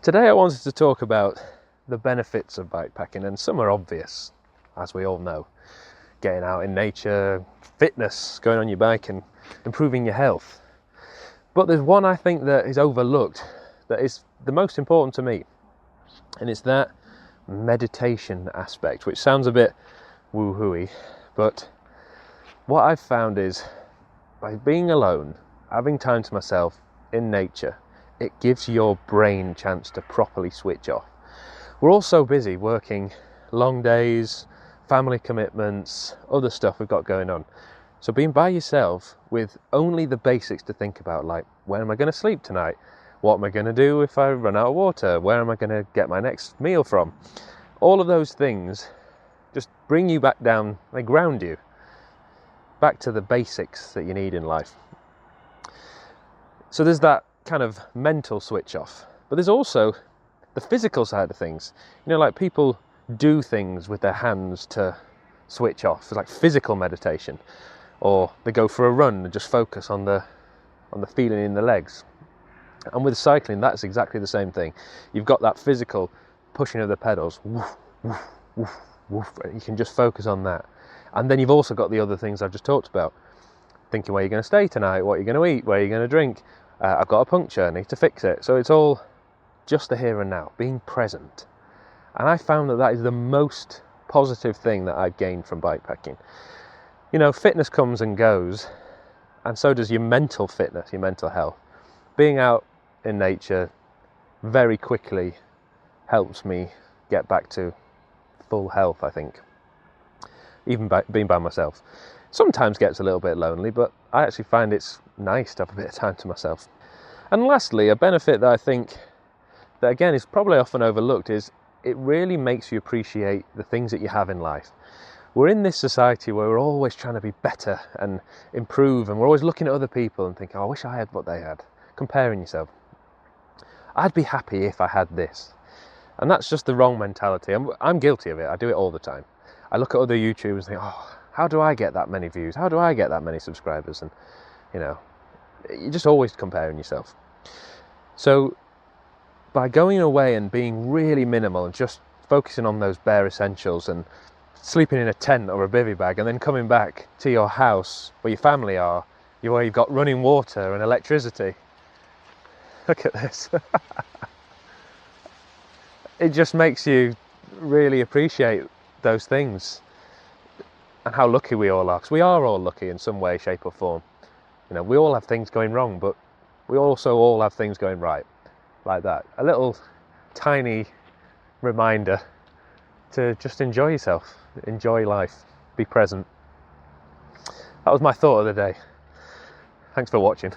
Today I wanted to talk about the benefits of bikepacking, and some are obvious, as we all know. Getting out in nature, fitness, going on your bike and improving your health. But there's one I think that is overlooked, that is the most important to me, and it's that meditation aspect, which sounds a bit woo-hooey, but what I've found is by being alone, having time to myself in nature, it gives your brain a chance to properly switch off. We're all so busy working long days, family commitments, other stuff we've got going on. So being by yourself with only the basics to think about, like where am I going to sleep tonight? What am I going to do if I run out of water? Where am I going to get my next meal from? All of those things just bring you back down, they ground you back to the basics that you need in life. So there's that kind of mental switch off, but there's also the physical side of things. You know, like people do things with their hands to switch off. It's like physical meditation, or they go for a run and just focus on the feeling in the legs. And with cycling, that's exactly the same thing. You've got that physical pushing of the pedals, woof, woof, woof, woof. You can just focus on that. And then you've also got the other things I've just talked about. Thinking where you're going to stay tonight, what you're going to eat, where you're going to drink. I've got a puncture, I need to fix it. So it's all just the here and now, being present. And I found that is the most positive thing that I've gained from bikepacking. You know, fitness comes and goes, and so does your mental fitness, your mental health. Being out in nature very quickly helps me get back to full health, I think. Even being by myself. Sometimes gets a little bit lonely, but I actually find it's nice to have a bit of time to myself. And lastly, a benefit that I think that again is probably often overlooked is it really makes you appreciate the things that you have in life. We're in this society where we're always trying to be better and improve, and we're always looking at other people and thinking, oh, I wish I had what they had. Comparing yourself. I'd be happy if I had this. And that's just the wrong mentality. I'm guilty of it. I do it all the time. I look at other YouTubers and think, oh, how do I get that many views? How do I get that many subscribers? And, you know, you're just always comparing yourself. So by going away and being really minimal and just focusing on those bare essentials and sleeping in a tent or a bivvy bag and then coming back to your house where your family are, where you've got running water and electricity. Look at this. It just makes you really appreciate those things and how lucky we all are, because we are all lucky in some way, shape or form. You know, we all have things going wrong, but we also all have things going right, like that. A little tiny reminder to just enjoy yourself, enjoy life, be present. That was my thought of the day. Thanks for watching.